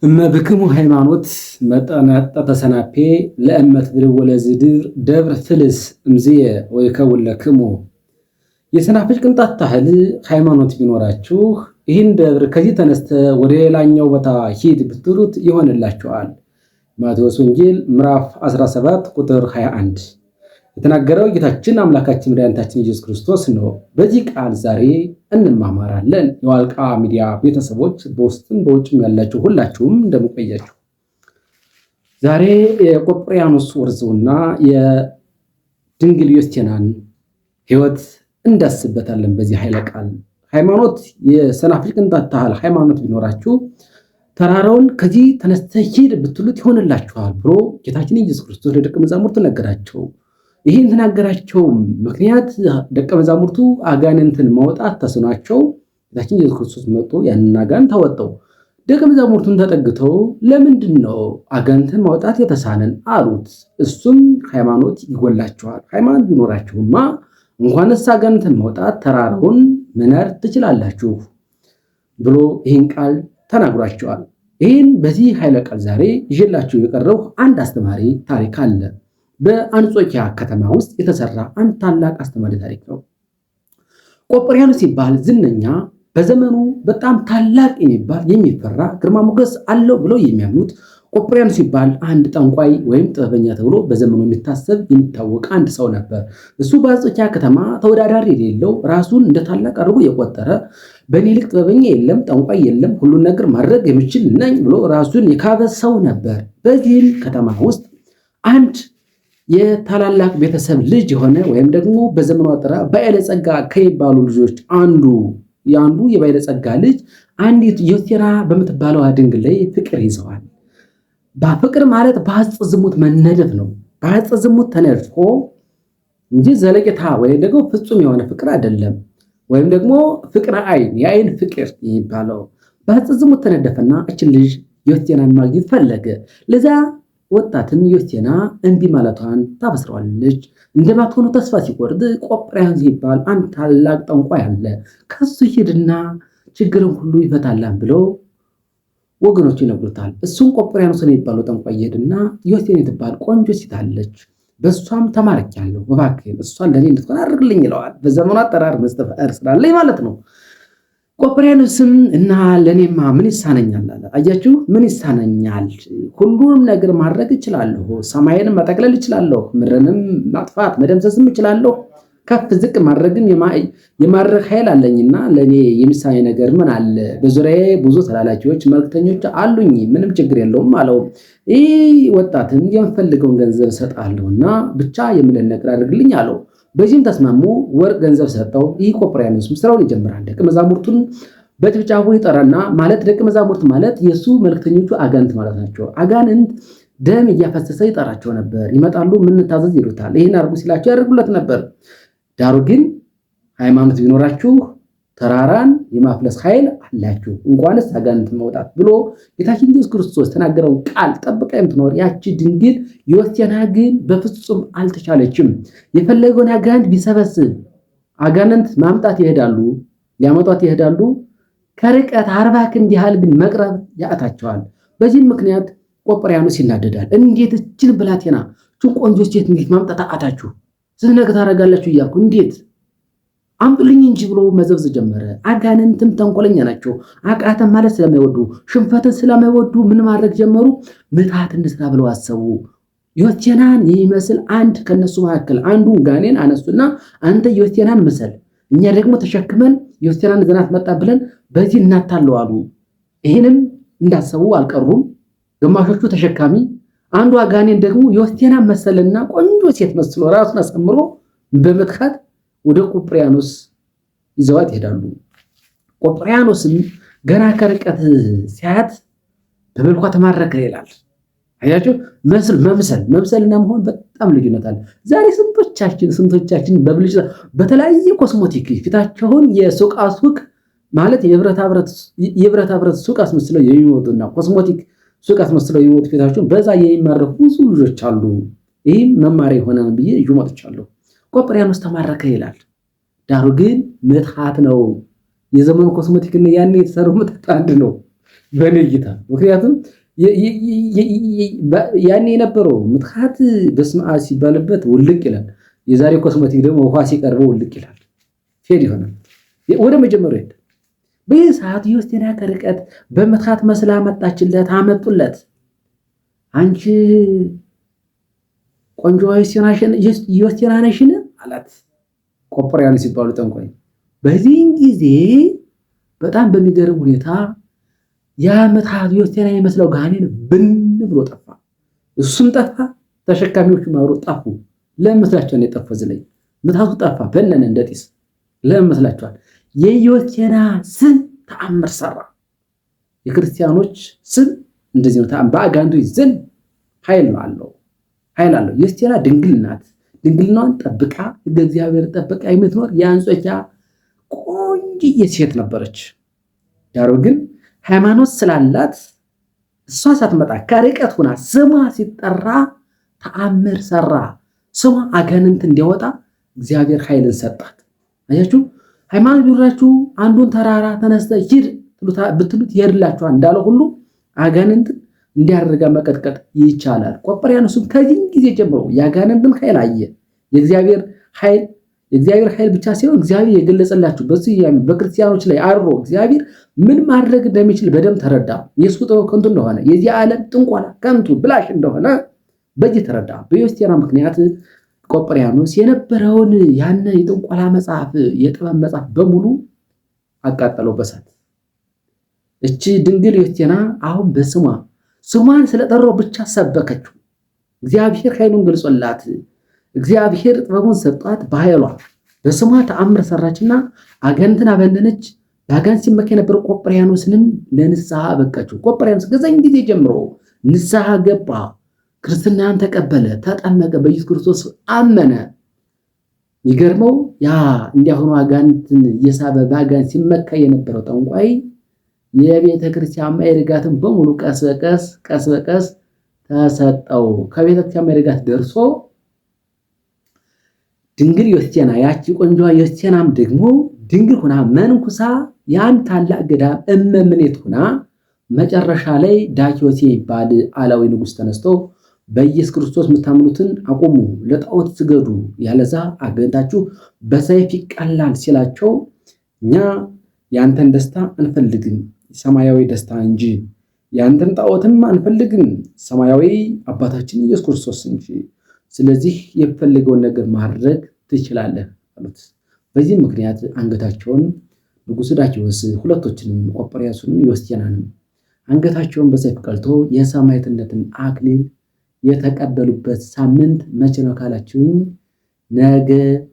እመብክሙ ሃይማኖት መጠነጠ ተሰናፔ ለእመት ብልወለ ዝድር ደብረ ፍልስ እምዝየ ወይከውለክሙ። የሰናፍጭ ቅንጣት ታህል ሃይማኖት ቢኖራችሁ ይህን ደብር ከዚህ ተነስተ ወደ ሌላኛው ቦታ ሂድ ብትሉት ይሆንላችኋል። ማቴዎስ ወንጌል ምዕራፍ 17 ቁጥር 21 የተናገረው ጌታችን አምላካችን መድኃኒታችን ኢየሱስ ክርስቶስ ነው። በዚህ ቃል ዛሬ እንማማራለን። የዋልቃ ሚዲያ ቤተሰቦች በውስጥም በውጭም ያላችሁ ሁላችሁም እንደምቆያችሁ ዛሬ የቆጵርያኖስ ወርዘውና የድንግል ዮስቴናን ሕይወት እንዳስበታለን። በዚህ ኃይለ ቃል ሃይማኖት የሰናፍጭ ቅንጣት ታህል ሃይማኖት ቢኖራችሁ ተራራውን ከዚህ ተነስተህ ሂድ ብትሉት ይሆንላችኋል ብሎ ጌታችን ኢየሱስ ክርስቶስ ለደቀ መዛሙርቱ ነገራቸው። ይህን ተናገራቸው ምክንያት ደቀ መዛሙርቱ አጋንንትን ማውጣት ተስኗቸው ጌታችን ኢየሱስ ክርስቶስ መጥቶ ያንን አጋንንት አወጣው። ደቀ መዛሙርቱን ተጠግተው ለምንድን ነው አጋንንትን ማውጣት የተሳነን አሉት። እሱም ሃይማኖት ይጎላችኋል፣ ሃይማኖት ቢኖራችሁማ እንኳንስ አጋንንትን ማውጣት ተራራውን መናድ ትችላላችሁ ብሎ ይህን ቃል ተናግሯቸዋል። ይህን በዚህ ኃይለ ቃል ዛሬ ይዤላችሁ የቀረው አንድ አስተማሪ ታሪክ አለ። በአንጾኪያ ከተማ ውስጥ የተሰራ አንድ ታላቅ አስተማሪ ታሪክ ነው። ቆጵርያኖስ ሲባል ዝነኛ፣ በዘመኑ በጣም ታላቅ የሚባል የሚፈራ ግርማ ሞገስ አለው ብለው የሚያምኑት ቆጵርያኖስ ሲባል አንድ ጠንቋይ ወይም ጥበበኛ ተብሎ በዘመኑ የሚታሰብ የሚታወቅ አንድ ሰው ነበር። እሱ በአንጾኪያ ከተማ ተወዳዳሪ የሌለው ራሱን እንደ ታላቅ አድርጎ የቆጠረ በእኔ ልክ ጥበበኛ የለም፣ ጠንቋይ የለም፣ ሁሉን ነገር ማድረግ የምችል ነኝ ብሎ ራሱን የካበ ሰው ነበር። በዚህም ከተማ ውስጥ አንድ የታላላቅ ቤተሰብ ልጅ የሆነ ወይም ደግሞ በዘመኑ አጠራር ባለጸጋ ከሚባሉ ልጆች አንዱ የባለጸጋ ልጅ አንዲት ዮስቴና በምትባለው ድንግል ላይ ፍቅር ይዘዋል። በፍቅር ማለት በሐጸ ዝሙት መነደፍ ነው። በሐጸ ዝሙት ተነድፎ እንጂ ዘለቄታ ወይም ደግሞ ፍጹም የሆነ ፍቅር አይደለም። ወይም ደግሞ ፍቅረ አይን የአይን ፍቅር የሚባለው በሐጸ ዝሙት ተነደፈና እችን ልጅ ዮስቴናን ማግኘት ፈለገ። ለዛ ወጣትም ዮስቴና እንቢ ማለቷን ታበስረዋለች። እንደማትሆኑ ተስፋ ሲቆርጥ ቆጵርያኖስ ሲባል አንድ ታላቅ ጠንቋይ አለ፣ ከሱ ሂድና ችግርን ሁሉ ይፈታላን ብለው ወገኖቹ ይነግሩታል። እሱም ቆጵርያኖስ የሚባለው ጠንቋይ ይሄድና ዮስቴና ትባል ቆንጆ ሴት አለች፣ በእሷም ተማርኪያለሁ፣ እባክህን እሷን ለእኔ እንድትሆን አድርግልኝ ይለዋል። በዘመኑ አጠራር መስተፋቅር ስላለኝ ማለት ነው። ቆጵርያኖስም እና ለእኔማ ምን ይሳነኛል አለ። አያችሁ፣ ምን ይሳነኛል? ሁሉንም ነገር ማድረግ እችላለሁ። ሰማይንም መጠቅለል እችላለሁ። ምድርንም ማጥፋት መደምሰስም እችላለሁ። ከፍ ዝቅ ማድረግም የማድረግ ኃይል አለኝና ለእኔ የሚሳነኝ ነገር ምን አለ? በዙሪያዬ ብዙ ተላላኪዎች መልክተኞች አሉኝ፣ ምንም ችግር የለውም አለው። ይህ ወጣትም የምፈልገውን ገንዘብ እሰጥሃለሁና ብቻ የምልህን ነገር አድርግልኝ አለው። በዚህም ተስማሙ። ወርቅ ገንዘብ ሰጠው። ይህ ቆጵርያኖስ ስራውን ይጀምራል። ደቀ መዛሙርቱን በጭብጫቡ ይጠራና ማለት ደቀ መዛሙርት ማለት የእሱ መልክተኞቹ አጋንንት ማለት ናቸው። አጋንንት ደም እያፈሰሰ ይጠራቸው ነበር። ይመጣሉ፣ ምን ታዘዝ ይሉታል። ይህን አድርጉ ሲላቸው ያደርጉለት ነበር። ዳሩ ግን ሃይማኖት ቢኖራችሁ ተራራን የማፍለስ ኃይል አላችሁ፣ እንኳንስ አጋንንት መውጣት ብሎ ጌታችን ኢየሱስ ክርስቶስ ተናገረውን ቃል ጠብቃ የምትኖር ያቺ ድንግል ዮስቴና ግን በፍጹም አልተቻለችም። የፈለገውን አጋንንት ቢሰበስብ አጋንንት ማምጣት ይሄዳሉ፣ ሊያመጧት ይሄዳሉ። ከርቀት 40 ክንድ ያህል ግን መቅረብ ያአታቸዋል። በዚህም ምክንያት ቆጵርያኖስ ይናደዳል። እንዴት እችን ብላቴና እችን ቆንጆ ሴት እንዴት ማምጣት አቃታችሁ? ስንት ነገር ታደርጋላችሁ እያልኩ እንዴት አምጡልኝ እንጂ ብሎ መዘብዝ ጀመረ። አጋንንትም ተንኮለኛ ናቸው። አቃተን ማለት ስለማይወዱ ሽንፈትን ስለማይወዱ ምን ማድረግ ጀመሩ? ምትሃት እንስራ ብለው አሰቡ። ዮስቴናን የሚመስል አንድ ከነሱ መካከል አንዱን ጋኔን አነሱና አንተ ዮስቴናን መሰል፣ እኛ ደግሞ ተሸክመን ዮስቴናን ዘናት መጣ ብለን በዚህ እናታለው አሉ። ይህንም እንዳሰቡ አልቀሩም። ግማሾቹ ተሸካሚ፣ አንዱ አጋኔን ደግሞ ዮስቴናን መሰልና ቆንጆ ሴት መስሎ ራሱን አሳምሮ በመትካት ወደ ቆጵርያኖስ ይዘዋት ይሄዳሉ። ቆጵርያኖስም ገና ከርቀት ሲያያት በመልኳ ተማረከ ይላል። አያችሁ፣ መምሰልና መሆን በጣም ልዩነት አለ። ዛሬ ስንቶቻችን በብልጭታ በተለያየ ኮስሞቲክ ፊታቸውን የሱቃሱቅ ማለት የብረታ ብረት ሱቅ አስመስለው የሚወጡና ኮስሞቲክ ሱቅ አስመስለው የሚወጡ ፊታቸውን በዛ የሚማረኩ ብዙ ልጆች አሉ። ይህም መማሪያ የሆነ ብዬ ይዤ መጥቻለሁ። ቆጵርያኖስ ተማረከ ይላል። ዳሩ ግን ምትሃት ነው። የዘመኑ ኮስሞቲክ እና ያን የተሰሩ ምትሃት አንድ ነው። በእኔ እይታ። ምክንያቱም ያኔ የነበረው ምትሃት በስመ አብ ሲባልበት ውልቅ ይላል። የዛሬ ኮስሞቲክ ደግሞ ውሃ ሲቀርበው ውልቅ ይላል፣ ፌድ ይሆናል። ወደ መጀመሪያው ሄደ። በዚህ ሰዓት ዮስቴና ከርቀት በምትሃት መስላ መጣችለት፣ አመጡለት። አንቺ ቆንጆ ዮስቴና ነሽን አላት። ቆጵርያኖስ ሲባሉ ጠንቋይ። በዚህን ጊዜ በጣም በሚገርም ሁኔታ ያ ምትሃት ዮስቴና የመስለው ጋኔን ብን ብሎ ጠፋ። እሱም ጠፋ፣ ተሸካሚዎቹ ማሩ ጠፉ። ለምን መስላችኋል? የጠፋው ዝለይ ምትሃቱ ጠፋ፣ በነነ እንደ ጢስ። ለምን መስላችኋል? የዮስቴና ስም ተአምር ሰራ። የክርስቲያኖች ስም እንደዚህ ነው። በአጋንንቶች ዘንድ ኃይል አለው። ዮስቴና ድንግል ናት። ድንግልናዋን ጠብቃ ሕገ እግዚአብሔር ጠብቃ የምትኖር የአንጾኪያ ቆንጆዬ ሴት ነበረች። ዳሩ ግን ሃይማኖት ስላላት እሷ ሳትመጣ ከርቀት ሆና ስሟ ሲጠራ ተአምር ሰራ። ስሟ አጋንንት እንዲያወጣ እግዚአብሔር ኃይልን ሰጣት። አያችሁ፣ ሃይማኖት ቢኖራችሁ አንዱን ተራራ ተነስተ ሂድ ብትሉት ይሄድላችኋል እንዳለ ሁሉ አጋንንት እንዲያደርጋ መቀጥቀጥ ይቻላል። ቆጵርያኖስም ከዚህ ጊዜ ጀምሮ የአጋንንትን ኃይል አየ። የእግዚአብሔር ኃይል ብቻ ሳይሆን እግዚአብሔር የገለጸላችሁ በክርስቲያኖች ላይ አድሮ እግዚአብሔር ምን ማድረግ እንደሚችል በደንብ ተረዳ። የእሱ ጥበብ ከንቱ እንደሆነ፣ የዚህ ዓለም ጥንቆላ ከንቱ ብላሽ እንደሆነ በዚህ ተረዳ። በዮስቴና ምክንያት ቆጵርያኖስ የነበረውን ያነ የጥንቆላ መጽሐፍ፣ የጥበብ መጽሐፍ በሙሉ አቃጠለው በሳት። እቺ ድንግል ዮስቴና አሁን ስሟን ስለጠራው ብቻ ሰበከችው። እግዚአብሔር ኃይሉን ገልጾላት፣ እግዚአብሔር ጥበቡን ሰጧት። በኃይሏ በስሟ ተአምር ሰራችና አጋንንትን አበነነች። በአጋንንት ሲመካ የነበረው ቆጵርያኖስንም ለንስሐ አበቃችው። ቆጵርያኖስ ከዛን ጊዜ ጀምሮ ንስሐ ገባ፣ ክርስትናን ተቀበለ፣ ተጠመቀ፣ በኢየሱስ ክርስቶስ አመነ። የሚገርመው ያ እንዲያሆኑ አጋንንትን እየሳበ በአጋንንት ሲመካ የነበረው ጠንቋይ የቤተ ክርስቲያን ማዕርጋትን በሙሉ ቀስ በቀስ ተሰጠው። ከቤተ ክርስቲያን ማዕርጋት ደርሶ ድንግል ዮስቴና ያቺ ቆንጆ ዮስቴናም ደግሞ ድንግል ሆና መንኩሳ ያን ታላቅ ገዳም እመምኔት ሆና መጨረሻ ላይ ዳኪዎስ ይባል አላዊ ንጉስ ተነስቶ በኢየሱስ ክርስቶስ የምታምኑትን አቁሙ፣ ለጣዖት ስገዱ፣ ያለዛ አገንታችሁ በሰይፍ ይቀላል ሲላቸው እኛ ያንተን ደስታ አንፈልግም ሰማያዊ ደስታ እንጂ፣ ያንተን ጣዖትም አንፈልግም ሰማያዊ አባታችን ኢየሱስ ክርስቶስ እንጂ፣ ስለዚህ የፈለገውን ነገር ማድረግ ትችላለህ አሉት። በዚህ ምክንያት አንገታቸውን ንጉሥ ዳኪዎስ ሁለቶችንም ቆጵርያኖስንም ዮስቴናንም አንገታቸውን በሰይፍ ቀልቶ የሰማዕትነትን አክሊል የተቀበሉበት ሳምንት መቼ ነው ካላችሁኝ፣ ነገ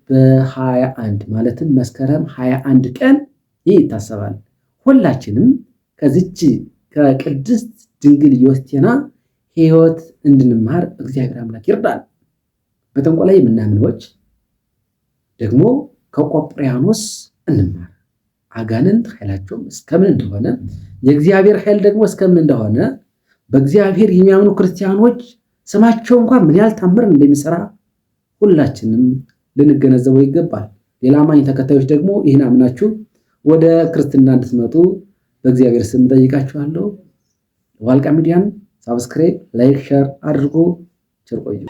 በ21 ማለትም መስከረም 21 ቀን ይህ ይታሰባል። ሁላችንም ከዚች ከቅድስት ድንግል ዮስቴና ሕይወት እንድንማር እግዚአብሔር አምላክ ይርዳል። በጥንቆላ የምናምኖች ደግሞ ከቆጵርያኖስ እንማር። አጋንንት ኃይላቸው እስከምን እንደሆነ፣ የእግዚአብሔር ኃይል ደግሞ እስከምን እንደሆነ፣ በእግዚአብሔር የሚያምኑ ክርስቲያኖች ስማቸው እንኳን ምን ያህል ታምር እንደሚሰራ ሁላችንም ልንገነዘበው ይገባል። ሌላ አማኝ ተከታዮች ደግሞ ይህን አምናችሁ ወደ ክርስትና እንድትመጡ በእግዚአብሔር ስም ጠይቃችኋለሁ። ዋልቃ ሚዲያን ሳብስክራይብ፣ ላይክ፣ ሼር አድርጎ ቸር ቆዩ።